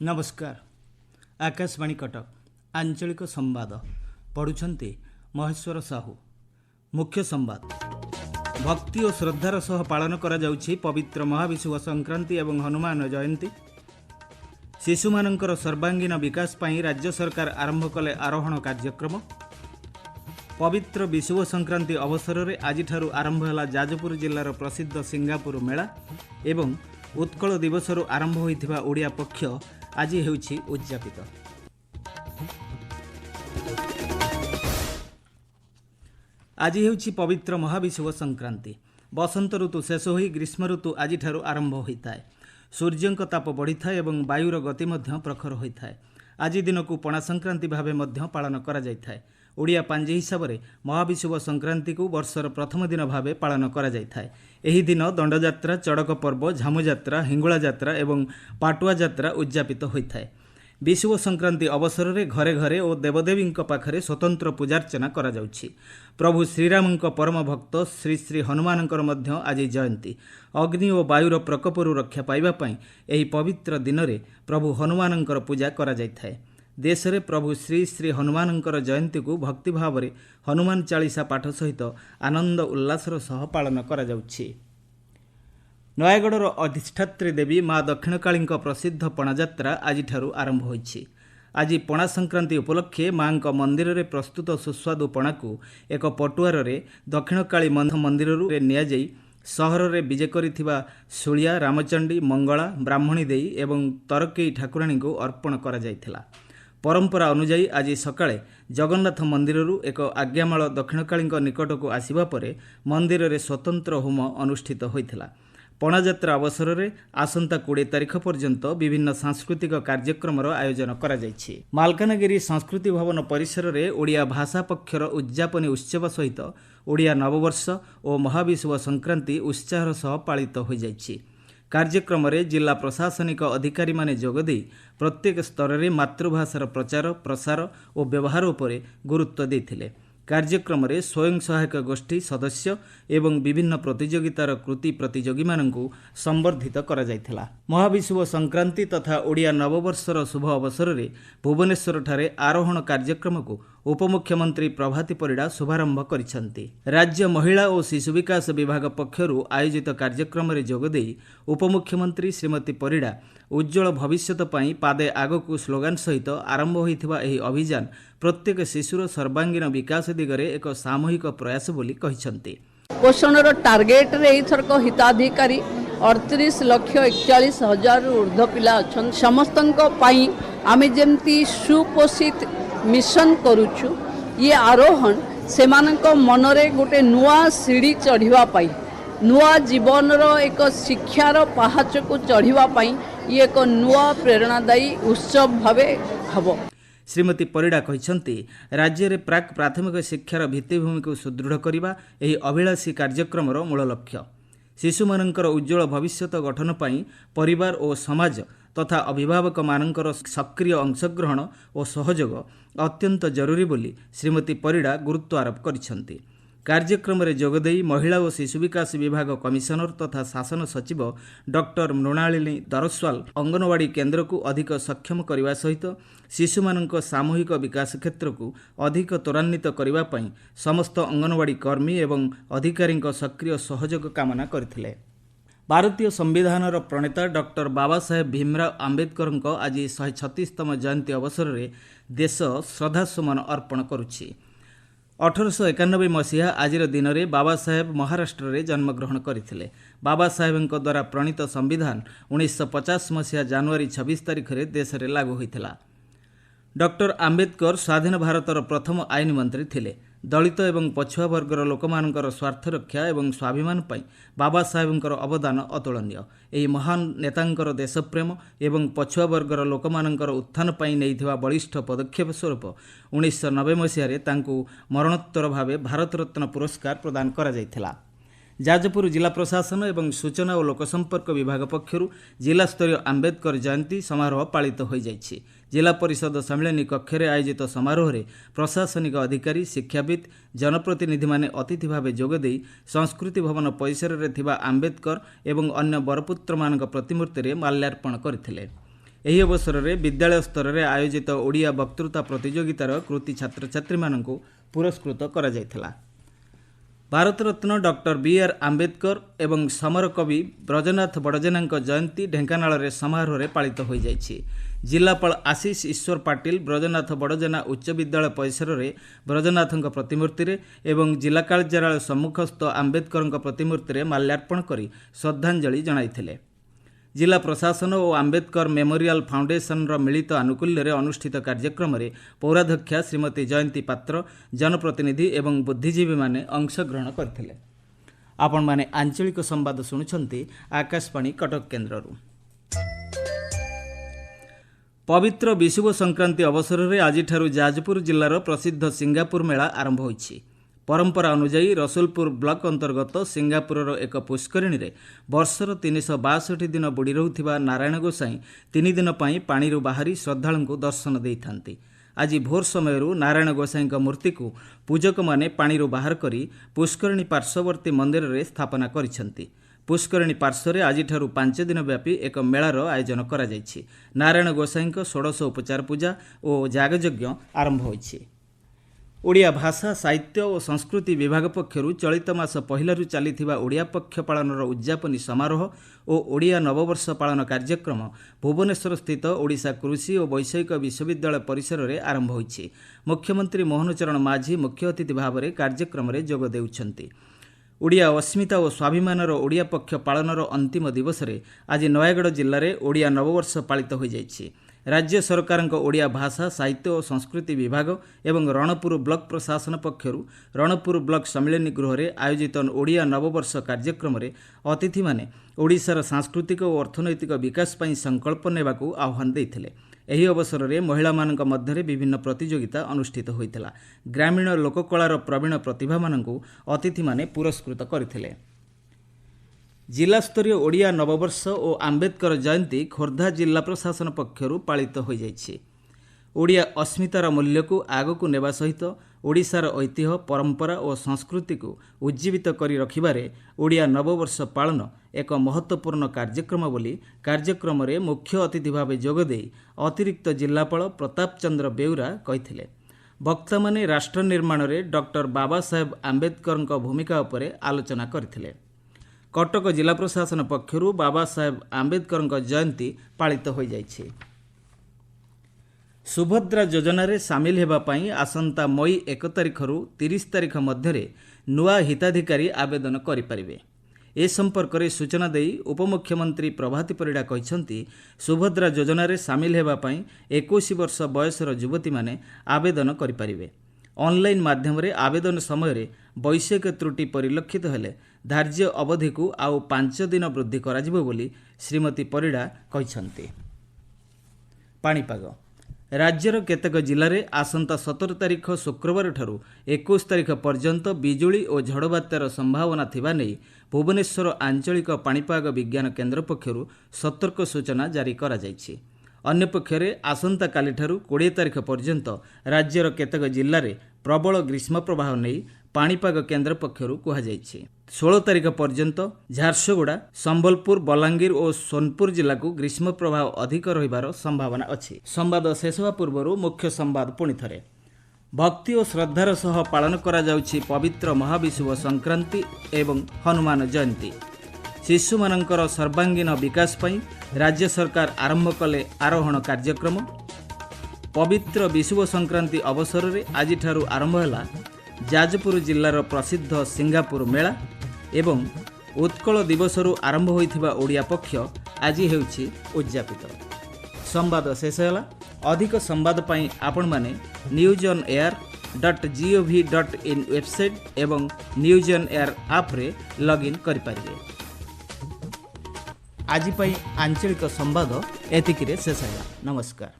नमस्कार। आकाशवाणी कटक आंचलिक संवाद पढ़ुछंती महेश्वर साहू। मुख्य संवाद। भक्ति और श्रद्धार सह पालन करा जाउछि पवित्र महाविषुव संक्रांति एवं हनुमान जयंती। शिशुमानंकर सर्वांगीन विकास पाई राज्य सरकार आरंभ कले आरोहण कार्यक्रम। पवित्र विषुव संक्रांति अवसर में आज आरंभ है जाजपुर जिलार प्रसिद्ध सिंगापुर मेला एवं उत्कल दिवस आरंभ होइथिबा ओडिया पक्ष आज हेउछि उद्यापित। आज हेउछि पवित्र महाविषुव संक्रांति। बसंत ऋतु शेष होई ग्रीष्म ऋतु आज आरंभ होइथाय। सूर्यंक ताप बढ़िथाय एवं वायुर गति मध्य प्रखर होइथाय। आज दिन को पणा संक्रांति भावे मध्य पालन करा जायथाय। ओडिया पांजी हिसाब से महाविषुव संक्रांति को वर्षर प्रथम दिन भावे पालन करा जायथाय। एही दिन दंडयात्रा, चड़क पर्व, झामुयात्रा, हिंगुला यात्रा एवं पाटुआ यात्रा उद्यापित होइथाय। विषुव संक्रांति अवसर में घरे घरे और देवदेवी पाखरे स्वतंत्र पूजार्चना करा जाउछि। प्रभु श्रीराम परम भक्त श्री श्री हनुमानंकर मध्य आज जयंती। अग्नि और वायुर प्रकोपरू रक्षा पाइबा पई एही पवित्र दिन में प्रभु हनुमानंकर पूजा करा जायथाय। देश में प्रभु श्री श्री हनुमानंकर जयंती को भक्ति भाव में हनुमान चालीसा पाठ सहित आनंद उल्लासर सह पालन करा जाउछि। नयागढ़र अधिष्ठात्री देवी माँ दक्षिणकाली प्रसिद्ध पणायात्रा आज आरंभ होइछि। आज पणा संक्रांति उपलक्षे माँ मंदिर में प्रस्तुत सुस्वादु पणा को एक पटुआर दक्षिणकाली मंदिर नियाजाई सहर में विजे करिथिबा सुलिया, रामचंडी, मंगला, ब्राह्मणी देई एवं तरकेई ठाकुराणी को अर्पण करा जायथिला। परंपरा अनुजाई आज सकाळे जगन्नाथ मंदिर एक आज्ञामाल दक्षिणकाली निकट को आसिबा परे मंदिर में स्वतंत्र होम अनुष्ठित होइथिला। पणायात्रा अवसर में आसंता 20 तारिख पर्यंत विभिन्न सांस्कृतिक कार्यक्रम आयोजन करा जायछि। मालकानगिरी संस्कृति भवन परिसर में ओडिया भाषा पक्षर उद्यापनी उत्सव सहित ओडिया नववर्ष और महाविषुव संक्रांति उत्साहर सह पालित हो जायछि। कार्यक्रम में जिला प्रशासनिक अधिकारी माने जोगदेई प्रत्येक स्तर में मातृभाषार प्रचार प्रसार और व्यवहार उपरे गुरुत्व देथिले। कार्यक्रम में स्वयं सहायक गोष्ठी सदस्य एवं विभिन्न प्रतियोगितार कृति प्रतियोगी माननकु संबर्धित करा जायथिला। महाविषुव संक्रांति तथा ओडिया नववर्षर शुभ अवसर में भुवनेश्वर ठारे आरोहण कार्यक्रम को उपमुख्यमंत्री प्रभाती परिड़ा शुभारंभ करिसंती। राज्य महिला और शिशु विकास विभाग पक्षरु आयोजित कार्यक्रम में जोगदेई उपमुख्यमंत्री श्रीमती परिड़ा उज्जवल भविष्यत पाई पादे आगकु स्लोगान सहित आरंभ होइथिबा एही अभियान प्रत्येक शिशुर सर्वांगीन विकास दिगरे एक सामूहिक प्रयास बोली कहिसंती। पोषणर टार्गेट रे एथरक हिताधिकारी 38,41,000 ऊर्ध्व पिला अछन। समस्तंक पाई आमे जेमती सुपोषित मिशन करूछु। ये आरोहण सेमानक मनरे गोटे नुआ सीढ़ी चढ़िवा पाई नुआ जीवनर एक शिक्षार पहाच को चढ़िवा पाई ये एक नुआ प्रेरणादायी उत्सव भावे हबो। श्रीमती परिड़ा कहिसंती राज्य में प्राक प्राथमिक शिक्षार भित्तिभूमि को सुदृढ़ करने एही अभिलाषी कार्यक्रम मूल लक्ष्य। शिशुमानंकर उज्जवल भविष्यत गठन पाई परिवार और समाज तथा अभिभावक मानंकर सक्रिय अंशग्रहण और सहयोग अत्यंत जरूरी बोली श्रीमती परिड़ा गुरुत्व आरोप करिसंती। कार्यक्रम में जोगदेई महिला और शिशु विकास विभाग कमिशनर तथा शासन सचिव डॉक्टर मृणालिनी दरस्वाल अंगनवाड़ी केन्द्र को अधिक सक्षम करने सहित शिशुमानंक सामूहिक विकास क्षेत्र को अधिक त्वरान्वित करने पाई समस्त अंगनवाड़ी कर्मी एवं अधिकारी सक्रिय सहयोग कामना करथिले। भारतीय संविधानर प्रणेता डॉक्टर बाबा साहेब भीमराव आंबेडकर आज 136तम जयंती अवसर में देश श्रद्धासुमन अर्पण करुछि। 1891 मसीहा आजिर दिन में बाबा साहेब महाराष्ट्र में जन्मग्रहण करथिले। बाबा साहेब द्वारा प्रणीत संविधान 1950 मसीहा जनवरी 26 तारिख में देश में लागू होइथिला। डॉक्टर आंबेडकर स्वाधीन भारतर प्रथम आईन मंत्री थिले। दलित एवं पछुआ वर्गर लोकमानंकर स्वार्थ रक्षा एवं स्वाभिमान पाई बाबा साहेबंकर अवदान अतुलनीय। एही महान नेतांकर देशप्रेम एवं पछुआ वर्गर लोकमानंकर उत्थान पाई नैथिबा बलिष्ठ पदक्षेप स्वरूप 1990 मसीह तांकु मरणोत्तर भावे भारत रत्न पुरस्कार प्रदान करा जायथिला। जाजपुर जिला प्रशासन एवं सूचना और लोकसंपर्क विभाग पक्षरु जिला स्तरीय आंबेडकर जयंती समारोह पालित हो जाइछि। जिला परिषद सम्मेलनी कक्ष में आयोजित समारोह में प्रशासनिक अधिकारी, शिक्षाविद, जनप्रतिनिधि माने अतिथि भाव जोगदेई संस्कृति भवन परिसर में थिबा आंबेडकर एवं अन्य बरपुत्र मानक प्रतिमूर्ति में माल्यार्पण करथिले। ଏହି ଅବସରରେ ବିଦ୍ୟାଳୟ ସ୍ତରରେ ଆୟୋଜିତ ଓଡ଼ିଆ ବକ୍ତୃତା ପ୍ରତିଯୋଗିତାର କୃତି ଛାତ୍ରଛାତ୍ରୀମାନଙ୍କୁ ପୁରସ୍କୃତ କରାଯାଇଥିଲା। ଭାରତରତ୍ନ ଡକ୍ଟର ବିଆର୍ ଆମ୍ବେଦକର ଏବଂ ସମର କବି ବ୍ରଜନାଥ ବଡ଼ଜେନାଙ୍କ ଜୟନ୍ତୀ ଢେଙ୍କାନାଳରେ ସମାରୋହରେ ପାଳିତ ହୋଇଯାଇଛି। ଜିଲ୍ଲାପାଳ ଆଶିଷ ଈଶ୍ୱର ପାଟିଲ ବ୍ରଜନାଥ ବଡ଼ଜେନା ଉଚ୍ଚ ବିଦ୍ୟାଳୟ ପରିସରରେ ବ୍ରଜନାଥଙ୍କ ପ୍ରତିମୂର୍ତ୍ତିରେ ଏବଂ ଜିଲ୍ଲା କାର୍ଯ୍ୟାଳୟ ସମ୍ମୁଖସ୍ଥ ଆମ୍ବେଦକରଙ୍କ ପ୍ରତିମୂର୍ତ୍ତିରେ ମାଲ୍ୟାର୍ପଣ କରି ଶ୍ରଦ୍ଧାଞ୍ଜଳି ଜଣାଇଥିଲେ। ଜିଲ୍ଲା ପ୍ରଶାସନ ଓ ଆମ୍ବେଦକର ମେମୋରିଆଲ ଫାଉଣ୍ଡେସନର ମିଳିତ ଆନୁକୂଲ୍ୟରେ ଅନୁଷ୍ଠିତ କାର୍ଯ୍ୟକ୍ରମରେ ପୌରାଧ୍ୟକ୍ଷା ଶ୍ରୀମତୀ ଜୟନ୍ତୀ ପାତ୍ର, ଜନପ୍ରତିନିଧି ଏବଂ ବୁଦ୍ଧିଜୀବୀମାନେ ଅଂଶଗ୍ରହଣ କରିଥିଲେ। ଆପଣମାନେ ଆଞ୍ଚଳିକ ସମ୍ବାଦ ଶୁଣୁଛନ୍ତି ଆକାଶବାଣୀ କଟକ କେନ୍ଦ୍ରରୁ। ପବିତ୍ର ବିଷୁବ ସଂକ୍ରାନ୍ତି ଅବସରରେ ଆଜିଠାରୁ ଯାଜପୁର ଜିଲ୍ଲାର ପ୍ରସିଦ୍ଧ ସିଙ୍ଗାପୁର ମେଳା ଆରମ୍ଭ ହୋଇଛି। ପରମ୍ପରା ଅନୁଯାୟୀ ରସୁଲପୁର ବ୍ଲକ ଅନ୍ତର୍ଗତ ସିଙ୍ଗାପୁରର ଏକ ପୁଷ୍କରିଣୀରେ ବର୍ଷର 362 ଦିନ ବୁଡ଼ି ରହୁଥିବା ନାରାୟଣ ଗୋସାଇଁ 3 ଦିନ ପାଇଁ ପାଣିରୁ ବାହାରି ଶ୍ରଦ୍ଧାଳୁଙ୍କୁ ଦର୍ଶନ ଦେଇଥାନ୍ତି। ଆଜି ଭୋର ସମୟରୁ ନାରାୟଣ ଗୋସାଇଁଙ୍କ ମୂର୍ତ୍ତିକୁ ପୂଜକମାନେ ପାଣିରୁ ବାହାର କରି ପୁଷ୍କରିଣୀ ପାର୍ଶ୍ୱବର୍ତ୍ତୀ ମନ୍ଦିରରେ ସ୍ଥାପନା କରିଛନ୍ତି। ପୁଷ୍କରିଣୀ ପାର୍ଶ୍ୱରେ ଆଜିଠାରୁ 5 ଦିନ ବ୍ୟାପୀ ଏକ ମେଳାର ଆୟୋଜନ କରାଯାଇଛି। ନାରାୟଣ ଗୋସାଇଁଙ୍କ 16 ଉପଚାର ପୂଜା ଓ ଯାଗଯଜ୍ଞ ଆରମ୍ଭ ହୋଇଛି। ଓଡ଼ିଆ ଭାଷା, ସାହିତ୍ୟ ଓ ସଂସ୍କୃତି ବିଭାଗ ପକ୍ଷରୁ ଚଳିତ ମାସ ପହିଲାରୁ ଚାଲିଥିବା ଓଡ଼ିଆ ପକ୍ଷ ପାଳନର ଉଦ୍ଯାପନୀ ସମାରୋହ ଓ ଓଡ଼ିଆ ନବବର୍ଷ ପାଳନ କାର୍ଯ୍ୟକ୍ରମ ଭୁବନେଶ୍ୱରସ୍ଥିତ ଓଡ଼ିଶା କୃଷି ଓ ବୈଷୟିକ ବିଶ୍ୱବିଦ୍ୟାଳୟ ପରିସରରେ ଆରମ୍ଭ ହୋଇଛି। ମୁଖ୍ୟମନ୍ତ୍ରୀ ମୋହନ ଚରଣ ମାଝୀ ମୁଖ୍ୟ ଅତିଥି ଭାବରେ କାର୍ଯ୍ୟକ୍ରମରେ ଯୋଗ ଦେଉଛନ୍ତି। ଓଡ଼ିଆ ଅସ୍ମିତା ଓ ସ୍ୱାଭିମାନର ଓଡ଼ିଆ ପକ୍ଷ ପାଳନର ଅନ୍ତିମ ଦିବସରେ ଆଜି ନୟାଗଡ଼ ଜିଲ୍ଲାରେ ଓଡ଼ିଆ ନବବର୍ଷ ପାଳିତ ହୋଇଯାଇଛି। ରାଜ୍ୟ ସରକାରଙ୍କ ଓଡ଼ିଆ ଭାଷା, ସାହିତ୍ୟ ଓ ସଂସ୍କୃତି ବିଭାଗ ଏବଂ ରଣପୁର ବ୍ଲକ ପ୍ରଶାସନ ପକ୍ଷରୁ ରଣପୁର ବ୍ଲକ ସମ୍ମିଳନୀ ଗୃହରେ ଆୟୋଜିତ ଓଡ଼ିଆ ନବବର୍ଷ କାର୍ଯ୍ୟକ୍ରମରେ ଅତିଥିମାନେ ଓଡ଼ିଶାର ସାଂସ୍କୃତିକ ଓ ଅର୍ଥନୈତିକ ବିକାଶ ପାଇଁ ସଂକଳ୍ପ ନେବାକୁ ଆହ୍ୱାନ ଦେଇଥିଲେ। ଏହି ଅବସରରେ ମହିଳାମାନଙ୍କ ମଧ୍ୟରେ ବିଭିନ୍ନ ପ୍ରତିଯୋଗିତା ଅନୁଷ୍ଠିତ ହୋଇଥିଲା। ଗ୍ରାମୀଣ ଲୋକକଳାର ପ୍ରବୀଣ ପ୍ରତିଭାମାନଙ୍କୁ ଅତିଥିମାନେ ପୁରସ୍କୃତ କରିଥିଲେ। ଜିଲ୍ଲାସ୍ତରୀୟ ଓଡ଼ିଆ ନବବର୍ଷ ଓ ଆମ୍ବେଦକର ଜୟନ୍ତୀ ଖୋର୍ଦ୍ଧା ଜିଲ୍ଲା ପ୍ରଶାସନ ପକ୍ଷରୁ ପାଳିତ ହୋଇଯାଇଛି। ଓଡ଼ିଆ ଅସ୍ମିତାର ମୂଲ୍ୟକୁ ଆଗକୁ ନେବା ସହିତ ଓଡ଼ିଶାର ଐତିହ୍ୟ, ପରମ୍ପରା ଓ ସଂସ୍କୃତିକୁ ଉଜ୍ଜୀବିତ କରି ରଖିବାରେ ଓଡ଼ିଆ ନବବର୍ଷ ପାଳନ ଏକ ମହତ୍ତ୍ୱପୂର୍ଣ୍ଣ କାର୍ଯ୍ୟକ୍ରମ ବୋଲି କାର୍ଯ୍ୟକ୍ରମରେ ମୁଖ୍ୟ ଅତିଥି ଭାବେ ଯୋଗଦେଇ ଅତିରିକ୍ତ ଜିଲ୍ଲାପାଳ ପ୍ରତାପ ଚନ୍ଦ୍ର ବେଉରା କହିଥିଲେ। ବକ୍ତାମାନେ ରାଷ୍ଟ୍ର ନିର୍ମାଣରେ ଡକ୍ଟର ବାବା ସାହେବ ଆମ୍ବେଦକରଙ୍କ ଭୂମିକା ଉପରେ ଆଲୋଚନା କରିଥିଲେ। କଟକ ଜିଲ୍ଲା ପ୍ରଶାସନ ପକ୍ଷରୁ ବାବା ସାହେବ ଆମ୍ବେଦକରଙ୍କ ଜୟନ୍ତୀ ପାଳିତ ହୋଇଯାଇଛି। ସୁଭଦ୍ରା ଯୋଜନାରେ ସାମିଲ ହେବା ପାଇଁ ଆସନ୍ତା ମଇ 1 ତାରିଖରୁ 30 ତାରିଖ ମଧ୍ୟରେ ନୂଆ ହିତାଧିକାରୀ ଆବେଦନ କରିପାରିବେ। ଏ ସମ୍ପର୍କରେ ସୂଚନା ଦେଇ ଉପମୁଖ୍ୟମନ୍ତ୍ରୀ ପ୍ରଭାତୀ ପରିଡ଼ା କହିଛନ୍ତି, ସୁଭଦ୍ରା ଯୋଜନାରେ ସାମିଲ ହେବା ପାଇଁ 21 ବର୍ଷ ବୟସର ଯୁବତୀମାନେ ଆବେଦନ କରିପାରିବେ। ଅନଲାଇନ୍ ମାଧ୍ୟମରେ ଆବେଦନ ସମୟରେ ବୈଷୟିକ ତ୍ରୁଟି ପରିଲକ୍ଷିତ ହେଲେ ଧାର୍ଯ୍ୟ ଅବଧିକୁ ଆଉ 5 ଦିନ ବୃଦ୍ଧି କରାଯିବ ବୋଲି ଶ୍ରୀମତୀ ପରିଡ଼ା କହିଛନ୍ତି। ପାଣିପାଗ। ରାଜ୍ୟର କେତେକ ଜିଲ୍ଲାରେ ଆସନ୍ତା 17 ତାରିଖ ଶୁକ୍ରବାରଠାରୁ 21 ତାରିଖ ପର୍ଯ୍ୟନ୍ତ ବିଜୁଳି ଓ ଝଡ଼ବାତ୍ୟାର ସମ୍ଭାବନା ଥିବା ନେଇ ଭୁବନେଶ୍ୱର ଆଞ୍ଚଳିକ ପାଣିପାଗ ବିଜ୍ଞାନ କେନ୍ଦ୍ର ପକ୍ଷରୁ ସତର୍କ ସୂଚନା ଜାରି କରାଯାଇଛି। ଅନ୍ୟପକ୍ଷରେ ଆସନ୍ତାକାଲିଠାରୁ 20 ତାରିଖ ପର୍ଯ୍ୟନ୍ତ ରାଜ୍ୟର କେତେକ ଜିଲ୍ଲାରେ ପ୍ରବଳ ଗ୍ରୀଷ୍ମ ପ୍ରବାହ ନେଇ ପାଣିପାଗ କେନ୍ଦ୍ର ପକ୍ଷରୁ କୁହାଯାଇଛି। 16 ତାରିଖ ପର୍ଯ୍ୟନ୍ତ ଝାରସୁଗୁଡ଼ା, ସମ୍ବଲପୁର, ବଲାଙ୍ଗୀର ଓ ସୋନପୁର ଜିଲ୍ଲାକୁ ଗ୍ରୀଷ୍ମ ପ୍ରବାହ ଅଧିକ ରହିବାର ସମ୍ଭାବନା ଅଛି। ସମ୍ବାଦ ଶେଷ ହେବା ପୂର୍ବରୁ ମୁଖ୍ୟ ସମ୍ବାଦ ପୁଣିଥରେ। ଭକ୍ତି ଓ ଶ୍ରଦ୍ଧାର ସହ ପାଳନ କରାଯାଉଛି ପବିତ୍ର ମହାବିଷୁବ ସଂକ୍ରାନ୍ତି ଏବଂ ହନୁମାନ ଜୟନ୍ତୀ। ଶିଶୁମାନଙ୍କର ସର୍ବାଙ୍ଗୀନ ବିକାଶ ପାଇଁ ରାଜ୍ୟ ସରକାର ଆରମ୍ଭ କଲେ ଆରୋହଣ କାର୍ଯ୍ୟକ୍ରମ। ପବିତ୍ର ବିଷୁବ ସଂକ୍ରାନ୍ତି ଅବସରରେ ଆଜିଠାରୁ ଆରମ୍ଭ ହେଲା ଯାଜପୁର ଜିଲ୍ଲାର ପ୍ରସିଦ୍ଧ ସିଙ୍ଗାପୁର ମେଳା ଏବଂ ଉତ୍କଳ ଦିବସରୁ ଆରମ୍ଭ ହୋଇଥିବା ଓଡ଼ିଆ ପକ୍ଷ ଆଜି ହେଉଛି ଉଦ୍ଯାପିତ। ସମ୍ବାଦ ଶେଷ ହେଲା। ଅଧିକ ସମ୍ବାଦ ପାଇଁ ଆପଣମାନେ newsonair.gov.in ୱେବସାଇଟ୍ ଏବଂ ନ୍ୟୁଜ୍ ଅନ୍ ଏୟାର ଆପ୍ରେ ଲଗ୍ଇନ୍ କରିପାରିବେ। ଆଜି ପାଇଁ ଆଞ୍ଚଳିକ ସମ୍ବାଦ ଏତିକିରେ ଶେଷ ହେଲା। ନମସ୍କାର।